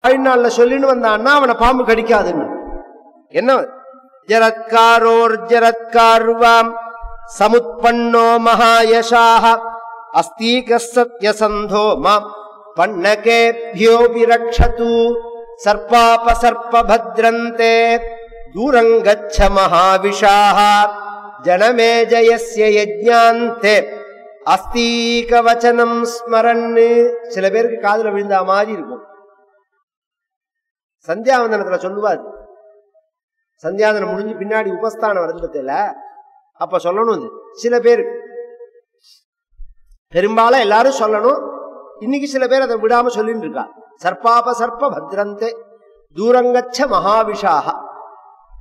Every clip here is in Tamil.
வாழ்நாள்ல சொல்லின்னு வந்தான்னா அவனை பாம்பு கடிக்காதுன்னு. என்ன ஜரத்காரோர் ஜரத்கார்வாம் சமுத்பன்னோ மகாயசாஹ அஸ்தீக சத்யசந்தோ மாம் பன்னகேப்யோ விரக்ஷது சர்பாபசர்ப பத்ரந்தே தூரங்கச்ச மகாவிஷாஹ ஜனமேஜயஸ்ய யஜ்ஞாந்தே அஸ்தீக வச்சனம் ஸ்மரன்னு. சில பேருக்கு காதுல விழுந்த மாதிரி இருக்கும். சந்தியாவந்தனத்துல சொல்லுவார். சந்தியாவந்தனம் முடிஞ்சு பின்னாடி உபஸ்தானம் வருதுல அப்ப சொல்லணும். சில பேருக்கு, பெரும்பாலும் எல்லாரும் சொல்லணும். இன்னைக்கு சில பேர் அதை விடாம சொல்லிட்டு இருக்கா. சர்பாப சர்ப்ப பத்ரந்தே தூரங்கச்ச மகாவிஷாஹ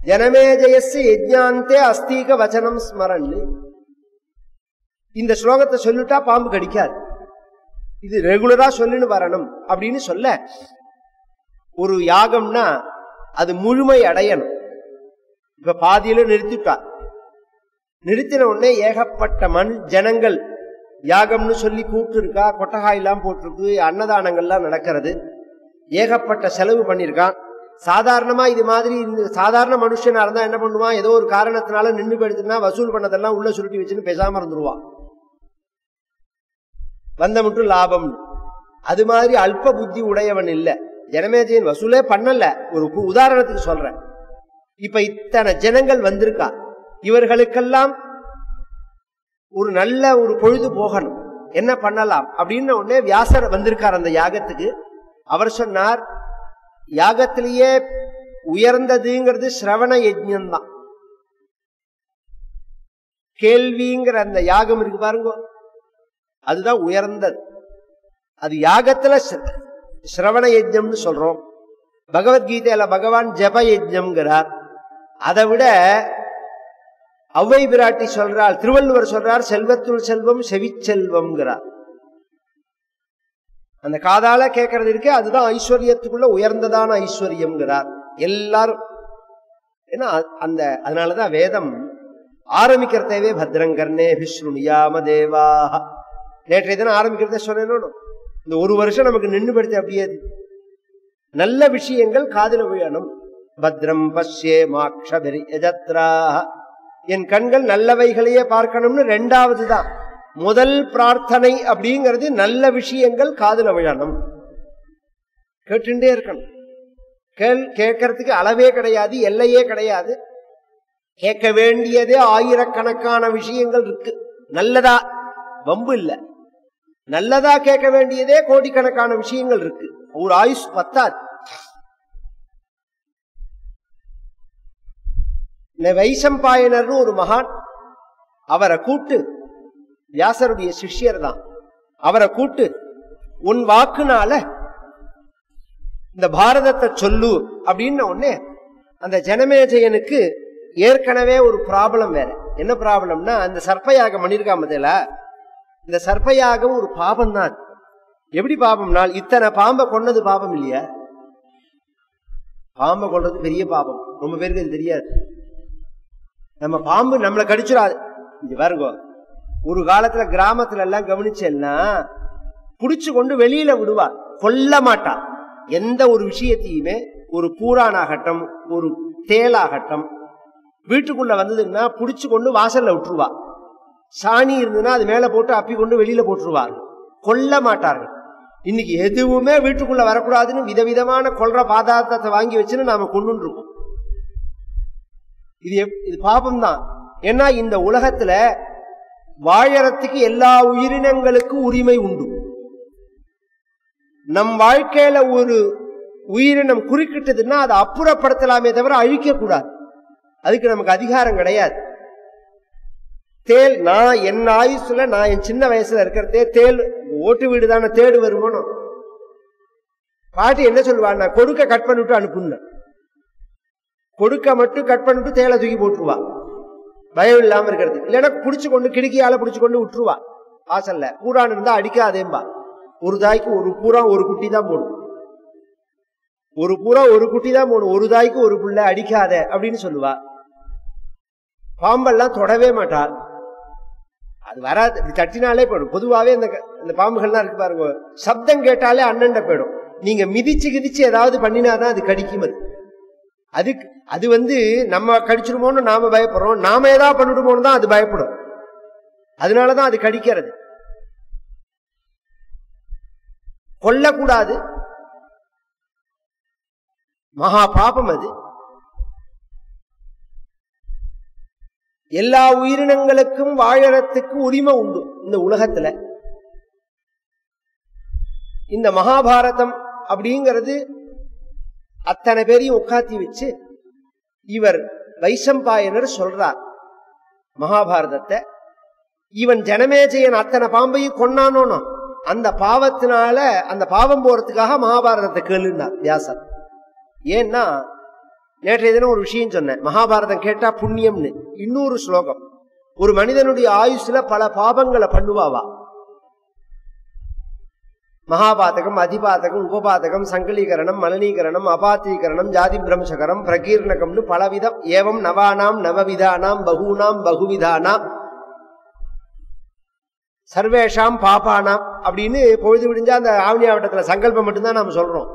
ஜனமேஜயஸ்ய யஜ்ஞாந்தே அஸ்தீக வச்சனம் ஸ்மரன்னு. இந்த ஸ்லோகத்தை சொல்லிட்டா பாம்பு கடிக்காது. இது ரெகுலரா சொல்லின்னு வரணும் அப்படின்னு சொல்ல. ஒரு யாகம்னா அது முழுமை அடையணும். இப்ப பாதியில நிறுத்திட்டா. நிறுத்தின உடனே ஏகப்பட்ட ஜனங்கள் யாகம்னு சொல்லி கூப்பிட்டு இருக்கா. கொட்டகாயெல்லாம் போட்டிருக்கு, அன்னதானங்கள்லாம் நடக்கிறது, ஏகப்பட்ட செலவு பண்ணிருக்கான். சாதாரணமா இது மாதிரி சாதாரண மனுஷனா இருந்தா என்ன பண்ணுவான்? ஏதோ ஒரு காரணத்தினால நின்று போயிடுச்சுன்னா வசூல் பண்ணதெல்லாம் உள்ள சுருட்டி வச்சுன்னு பேசாம இருந்துருவான். வந்த மட்டும் லாபம். அது மாதிரி அல்ப புத்தி உடையவன் இல்ல ஜனமேஜயன். வசூலே பண்ணல. ஒரு உதாரணத்துக்கு சொல்றேன். இப்ப இத்தனை ஜனங்கள் வந்திருக்கா. இவர்களுக்கெல்லாம் ஒரு நல்ல ஒரு பொழுது போகணும். என்ன பண்ணலாம் அப்படின்னு உடனே வியாசர் வந்திருக்கார் அந்த யாகத்துக்கு. அவர் சொன்னார், யாகத்திலேயே உயர்ந்ததுங்கிறது சிரவண யஜ்ஞம் தான். கேள்விங்கிற அந்த யாகம் இருக்கு பாருங்க, அதுதான் உயர்ந்தது. அது யாகத்துல சிரவண யஜ்ஞம்னு சொல்றோம். பகவத்கீதையில பகவான் ஜப யஜ்ஞம்ங்கிறார். அதை விட ஔவை பிராட்டி சொல்றார், திருவள்ளுவர் சொல்றார், செல்வத்துள் செல்வம் செவிச்செல்வம்ங்கிறார். அந்த காதால கேட்கறது இருக்கு, அதுதான் ஐஸ்வர்யத்துக்குள்ள உயர்ந்ததான ஐஸ்வர்யம்ங்கிறார் எல்லாரும். ஏன்னா அந்த அதனாலதான் வேதம் ஆரம்பிக்கிறதேவே பத்ரங்கர்ணே விஷ்ணுயாம தேவாஹ. நேற்றைய தினம் ஆரம்பிக்கிறத சொன்னேன். இந்த ஒரு வருஷம் நமக்கு நின்று படுத்த அப்படியே நல்ல விஷயங்கள் காதுல விழணும். பத்ரம் பஷ்யே மாக்ஷபிர்யஜத்ராஹ. என் கண்கள் நல்லவைகளையே பார்க்கணும்னு ரெண்டாவது தான். முதல் பிரார்த்தனை அப்படிங்கிறது நல்ல விஷயங்கள் காதுல விழணும். கேட்டுட்டே இருக்கணும். கேட்கறதுக்கு அளவே கிடையாது, எல்லையே கிடையாது. கேட்க வேண்டியதே ஆயிரக்கணக்கான விஷயங்கள் இருக்கு. நல்லதா, வம்பு இல்ல, நல்லதா கேட்க வேண்டியதே கோடிக்கணக்கான விஷயங்கள் இருக்கு. ஒரு ஆயுஷ் பத்தாது. வைசம்பாயனர் ஒரு மகான், அவரை கூட்டு, வியாசருடைய சிஷ்யர் தான், அவரை கூட்டு உன் வாக்குனால இந்த பாரதத்தை சொல்லு அப்படின்னு உடனே அந்த ஜனமேஜயனுக்கு ஏற்கனவே ஒரு ப்ராப்ளம் வேற. என்ன ப்ராப்ளம்னா, அந்த சர்ப்பயாகம் பண்ணிருக்காமல, இந்த சர்ப்பயாகம் ஒரு பாபம் தான். எப்படி பாபம்னால், இத்தனை பாம்பை கொன்னது பாபம் இல்லையா? பாம்பை கொன்றது பெரிய பாபம். ரொம்ப பேருக்கு அது தெரியாது. நம்ம பாம்பு நம்மளை கடிச்சிடாது. இங்க பாருங்க, ஒரு காலத்துல கிராமத்துல எல்லாம் கவனிச்சேன்னா புடிச்சு கொண்டு வெளியில விடுவா, கொல்ல மாட்டா. எந்த ஒரு விஷயத்தையுமே, ஒரு பூரானாகட்டும் ஒரு தேலாகட்டும், வீட்டுக்குள்ள வந்ததுன்னா புடிச்சு கொண்டு வாசல்ல விட்டுருவா. சாணி இருந்ததுன்னா அது மேல போட்டு அப்பி கொண்டு வெளியில போட்டுருவார்கள், கொல்ல மாட்டார்கள். இன்னைக்கு எதுவுமே வீட்டுக்குள்ள வரக்கூடாதுன்னு விதவிதமான கொல்ற பதார்த்தத்தை வாங்கி வச்சுன்னு நாம கொண்டு இருக்கோம். இது பாபம் தான். ஏன்னா இந்த உலகத்துல வாழறதுக்கு எல்லா உயிரினங்களுக்கும் உரிமை உண்டு. நம் வாழ்க்கையில ஒரு உயிரினம் குறுக்கிட்டதுன்னா அதை அப்புறப்படுத்தலாமே தவிர அழிக்க கூடாது. அதுக்கு நமக்கு அதிகாரம் கிடையாது. தேல், நான் என் ஆயுசுல, நான் என் சின்ன வயசுல இருக்கிறதே தேல் ஓட்டு வீடு தானே தேடு வருமானோ. பாட்டி என்ன சொல்லுவான், நான் கொடுக்க கட் பண்ணிட்டு அனுப்புன, கொடுக்க மட்டும் கட் பண்ணிட்டு தேலை தூக்கி போட்டுருவா, பயம் இல்லாம இருக்கிறது. இல்லைன்னா புடிச்சு கொண்டு கிடுக்கியால புடிச்சு கொண்டு விட்டுருவா வாசல்ல. பூரான் இருந்தா அடிக்காதேம்பா. ஒரு தாய்க்கு ஒரு பூரா ஒரு குட்டி தான் போடும், ஒரு பூரா ஒரு குட்டி தான் போடும், ஒரு தாய்க்கு ஒரு புள்ள, அடிக்காத அப்படின்னு சொல்லுவா. பாம்பெல்லாம் தொடவே மாட்டாள், அது வராது, தட்டினாலே போயிடும். பொதுவாகவே இந்த பாம்புகள்லாம் இருக்கு பாருங்க, சப்தம் கேட்டாலே அண்ணண்ட போயிடும். நீங்க மிதிச்சு கிதிச்சு ஏதாவது பண்ணினாதான் அது கடிக்கும். அது நம்ம கடிச்சிருமோன்னு நாம பயப்படுறோம், நாம ஏதாவது பண்ணிடுமோன்னு தான் அது பயப்படும். அதனாலதான் அது கடிக்கிறது. கொல்லக்கூடாது, மகா பாபம் அது. எல்லா உயிரினங்களுக்கும் வாழறதுக்கு உரிமை உண்டு இந்த உலகத்துல. இந்த மகாபாரதம் அப்படிங்கிறது அத்தனை பேரையும் உட்காத்தி வச்சு இவர் வைசம்பாயனர் சொல்றார் மகாபாரதத்தை. இவன் ஜனமேஜயன் அத்தனை பாம்பையும் கொன்னானோனோ அந்த பாவத்தினால அந்த பாவம் போறதுக்காக மகாபாரதத்தை கேளுன்னார் வியாசர். ஏன்னா நேற்றைய தினம் ஒரு விஷயம் சொன்னேன், மகாபாரதம் கேட்டா புண்ணியம்னு. இன்னொரு ஸ்லோகம், ஒரு மனிதனுடைய ஆயுஷ்ல பல பாபங்களை பண்ணுவாவா. மகாபாதகம், அதிபாதகம், உபபாதகம், சங்கலீகரணம், மலனீகரணம், அபாத்தீகரணம், ஜாதி பிரம்சகரம், பிரகீர்ணகம்னு பலவிதம். ஏவம் நவானாம் நவவிதானாம் பகூனாம் பகுவிதானாம் சர்வேஷாம் பாபானாம் அப்படின்னு பொழுது விடிஞ்சா அந்த ஆவணியாவட்டத்துல சங்கல்பம் மட்டும்தான் நாம சொல்றோம்.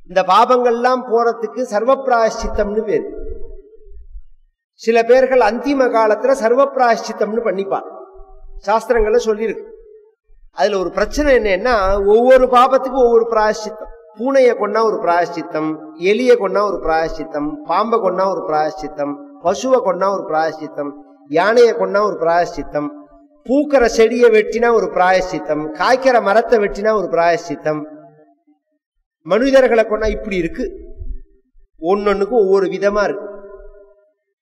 இந்த பாபங்கள்லாம் போறதுக்கு சர்வப்பிராயஷ்சித்தம்னு பேரு. சில பேர்கள் அந்திம காலத்துல சர்வப்பிராயஷ்சித்தம்னு பண்ணிப்பார், சாஸ்திரங்கள்ல சொல்லியிருக்கு. அதுல ஒரு பிரச்சனை என்னன்னா, ஒவ்வொரு பாபத்துக்கும் ஒவ்வொரு பிராயஷ்சித்தம். பூனையை கொண்டா ஒரு பிராயஷ்சித்தம், எலியை கொண்டா ஒரு பிராயஷ்சித்தம், பாம்பை கொண்டா ஒரு பிராயஷ்சித்தம், பசுவை கொண்டா ஒரு பிராயஷ்சித்தம், யானையை கொண்டா ஒரு பிராயஷ்சித்தம், பூக்கிற செடியை வெட்டினா ஒரு பிராயஷ்சித்தம், காய்க்கிற மரத்தை வெட்டினா ஒரு பிராயஷ்சித்தம், மனிதர்களை கொண்டா இப்படி இருக்கு. ஒன்னொன்னுக்கும் ஒவ்வொரு விதமா இருக்கு.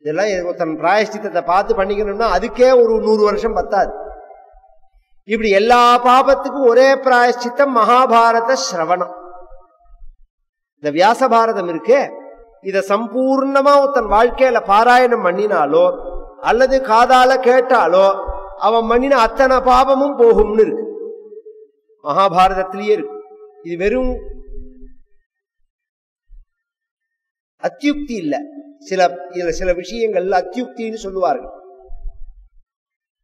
இதெல்லாம் தன் பிராயஷ்சித்தத்தை பார்த்து பண்ணிக்கணும்னா அதுக்கே ஒரு 100 வருஷம் பத்தாது. இப்படி எல்லா பாபத்துக்கும் ஒரே பிராயஷ்சித்தம் மகாபாரத ஸ்ரவணம். இந்த வியாச பாரதம் இருக்கே, இத சம்பூர்ணமா தன் வாழ்க்கையில பாராயணம் பண்ணினாலோ அல்லது காதால கேட்டாலோ அவன் பண்ணின அத்தனை பாபமும் போகும்னு இருக்கு, மகாபாரதத்திலேயே இருக்கு. இது வெறும் அத்தியுக்தி இல்ல. சில விஷயங்கள்ல அத்தியுக்தின்னு சொல்லுவார்கள்,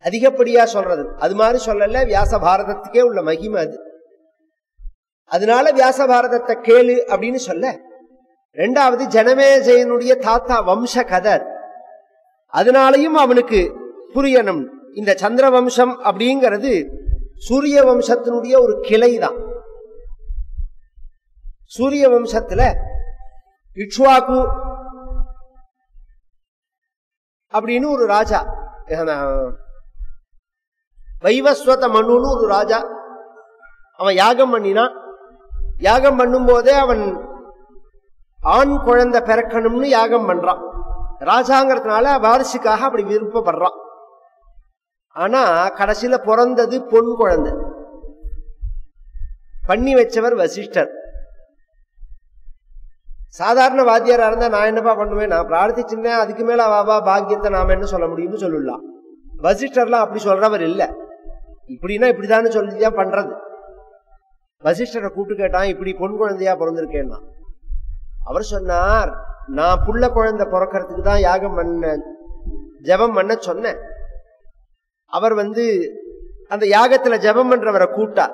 அதிகப்படியா சொல்றது. அது மாதிரி சொல்லல, வியாச பாரதத்துக்கே உள்ள மகிமை அது. அதனால வியாச பாரதத்தை கேளு அப்படின்னு சொல்ல. ரெண்டாவது, ஜனமேஜயனுடைய தாத்தா வம்ச கதை, அதனாலையும் அவனுக்கு புரியணும். இந்த சந்திர வம்சம் அப்படிங்கிறது சூரிய வம்சத்தினுடைய ஒரு கிளை தான். சூரிய வம்சத்துல இக்ஷ்வாகு அப்படின்னு ஒரு ராஜா, வைவஸ்வத மனுன்னு ஒரு ராஜா, அவன் யாகம் பண்ணினான். யாகம் பண்ணும் போதே அவன் ஆண் குழந்தை பிறக்கணும்னு யாகம் பண்றான். ராஜாங்கிறதுனால வாரிசுக்காக அப்படி விருப்பப்படுறான். ஆனா கடைசியில பிறந்தது பொன் குழந்தை. பண்ணி வச்சவர் வசிஷ்டர். சாதாரண வாத்தியாரா இருந்தா நான் என்னப்பா பண்ணுவேன், நான் பிரார்த்திச்சுட்டேன், அதுக்கு மேல வாவா பாக்கியத்தை நாம என்ன சொல்ல முடியும்னு சொல்லலாம். வசிஷ்டர்லாம் அப்படி சொல்றவர் இல்ல. இப்படின்னா இப்படிதான் சொல்லிதான் பண்றது. வசிஷ்டரை கூப்பிட்டு கேட்டான், இப்படி பொன் குழந்தையா பிறந்திருக்கேன்னா. அவர் சொன்னார், நான் புள்ள குழந்தை பிறக்கிறதுக்கு தான் யாகம் பண்ண ஜபம் பண்ண சொன்னேன். அவர் அந்த யாகத்துல ஜபம் பண்றவரை கூப்பிட்டார்,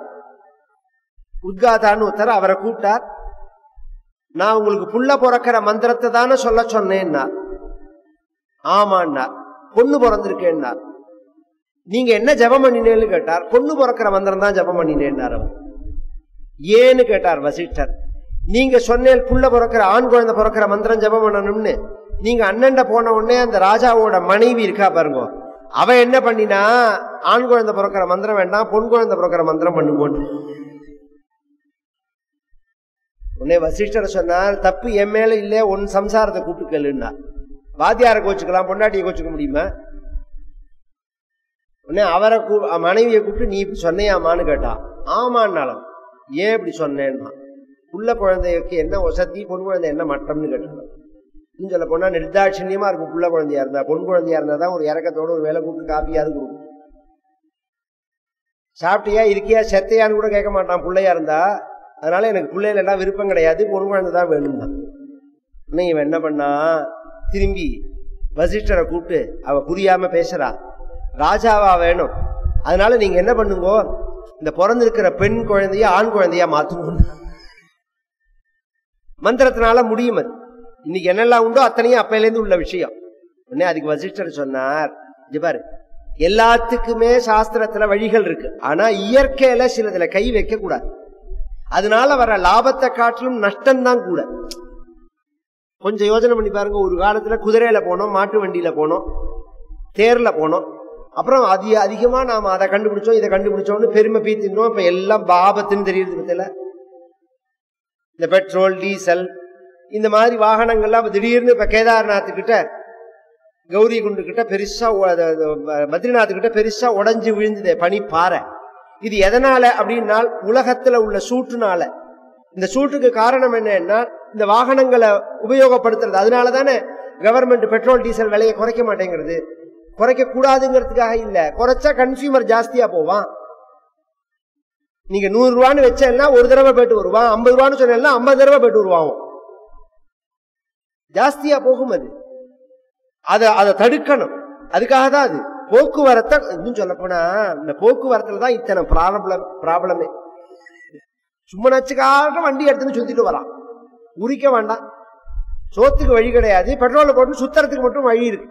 உத்காதான்னு ஒருத்தர் அவரை கூப்பிட்டார். நான் உங்களுக்கு புள்ள பிறக்கிற மந்திரத்தை தானே சொல்ல சொன்னேன்னா. ஆமான்னார். பொண்ணு பிறந்திருக்கேன்னார். நீங்க என்ன ஜபம் பண்ணினேன்னு கேட்டார். பொண்ணு பிறக்கிற மந்திரம் தான் ஜபம் பண்ணினேன்னார். அவர் ஏன்னு கேட்டார் வசிஷ்டர். நீங்க சொன்னேன் புள்ள பிறக்கிற ஆண் குழந்தை பிறக்கிற மந்திரம் ஜபம் பண்ணணும்னு. நீங்க அண்ணன்ட போன உடனே அந்த ராஜாவோட மனைவி இருக்கா பாருங்க, அவ என்ன பண்ணினா, ஆண் குழந்தை பிறக்கிற மந்திரம் வேண்டாம், பொன் குழந்தை பிறக்கிற மந்திரம் பண்ணுவோன்னு. உடனே வசிஷ்டர் சொன்னார், தப்பு என் மேல இல்ல, உன் சம்சாரத்தை கூப்பிட்டு கேளுன்னா. வாத்தியாரை கோச்சுக்கலாம், பொண்டாட்டியை கோச்சுக்க முடியுமா? உடனே அவரை மனைவியை கூப்பிட்டு நீ இப்படி சொன்னையாமான்னு கேட்டான். ஆமான்னாலும். ஏன் இப்படி சொன்னேன்னா, புள்ள குழந்தைக்கு என்ன வசதி, பொன் குழந்தை என்ன மட்டம்னு கேட்டாங்க. சொல்ல போனா நிர்தாட்சியமா இருக்கும். புள்ள குழந்தையா இருந்தா, பொன் குழந்தையா இருந்தா தான் ஒரு இறக்கத்தோட ஒரு வேலை கூப்பிட்டு காப்பியாவது கொடுக்கும். சாப்பிட்டியா இருக்கியா செத்தையான்னு கூட கேட்க மாட்டான் பிள்ளையா இருந்தா. அதனால எனக்கு பிள்ளைகள் எல்லாம் விருப்பம் கிடையாது, பொன் குழந்தை தான் வேணும் தான். இன்னும் இவன் என்ன பண்ணா, திரும்பி வசிஷ்டரை கூப்பிட்டு, அவ புரியாம பேசுறா, ராஜாவா வேணும், அதனால நீங்க என்ன பண்ணுங்கோ, இந்த பிறந்திருக்கிற பெண் குழந்தைய ஆண் குழந்தையா மாத்துவோம். மந்திரத்தினால முடியும். அது இன்னைக்கு என்னெல்லாம் உண்டோ அத்தனையும் அப்பையிலேருந்து உள்ள விஷயம். உடனே அதுக்கு வசிஷ்டர் சொன்னார், பாரு, எல்லாத்துக்குமே சாஸ்திரத்துல வழிகள் இருக்கு, ஆனா இயற்கையில சிலதுல கை வைக்க கூடாது. அதனால வர லாபத்தை காட்டிலும் நஷ்டம்தான் கூட. கொஞ்சம் யோசனை பண்ணி பாருங்க. ஒரு காலத்துல குதிரையில போனோம், மாட்டு வண்டியில போனோம், தேர்ல போனோம். அப்புறம் அதிகமா நாம அதை கண்டுபிடிச்சோம், இதை கண்டுபிடிச்சோம்னு பெருமை பீத்திருந்தோம். இப்ப எல்லாம் ஆபத்துன்னு தெரியுது பத்தில. இந்த பெட்ரோல், டீசல், இந்த மாதிரி வாகனங்கள்லாம் திடீர்னு இப்ப கேதார்நாத் கிட்ட, கௌரி குண்டு கிட்ட பெருசா, பத்ரிநாத் கிட்ட பெருசா உடஞ்சு விழுந்தது பனி பாறை. இது எதனால அப்படின்னா உலகத்துல உள்ள சூட்டுனால. இந்த சூட்டுக்கு காரணம் என்னன்னா இந்த வாகனங்களை உபயோகப்படுத்துறது. அதனாலதானே கவர்மெண்ட் பெட்ரோல் டீசல் விலையை குறைக்க மாட்டேங்கிறது. குறைக்க கூடாதுங்கிறதுக்காக இல்ல, குறைச்சா கன்சியூமர் ஜாஸ்தியா போவான். நீங்க 100 ரூபான்னு வச்சேன்னா ஒரு தடவை போயிட்டு வருவான், 50 ரூபான்னு சொன்னா 50 தடவை போயிட்டு வருவான், ஜாஸ்தியா போகும். அதை தடுக்கணும். அதுக்காக தான் அது போக்குவரத்தை. இன்னும் சொல்ல போனா இந்த போக்குவரத்துல தான் இத்தனை ப்ராப்ளமே. சும்மா நச்சுக்காக வண்டி எடுத்துன்னு சுத்திட்டு வரான், உரிக்க வேண்டாம், சோத்துக்கு வழி கிடையாது, பெட்ரோல் போட்டு சுத்தறதுக்கு மட்டும் வழி இருக்கு.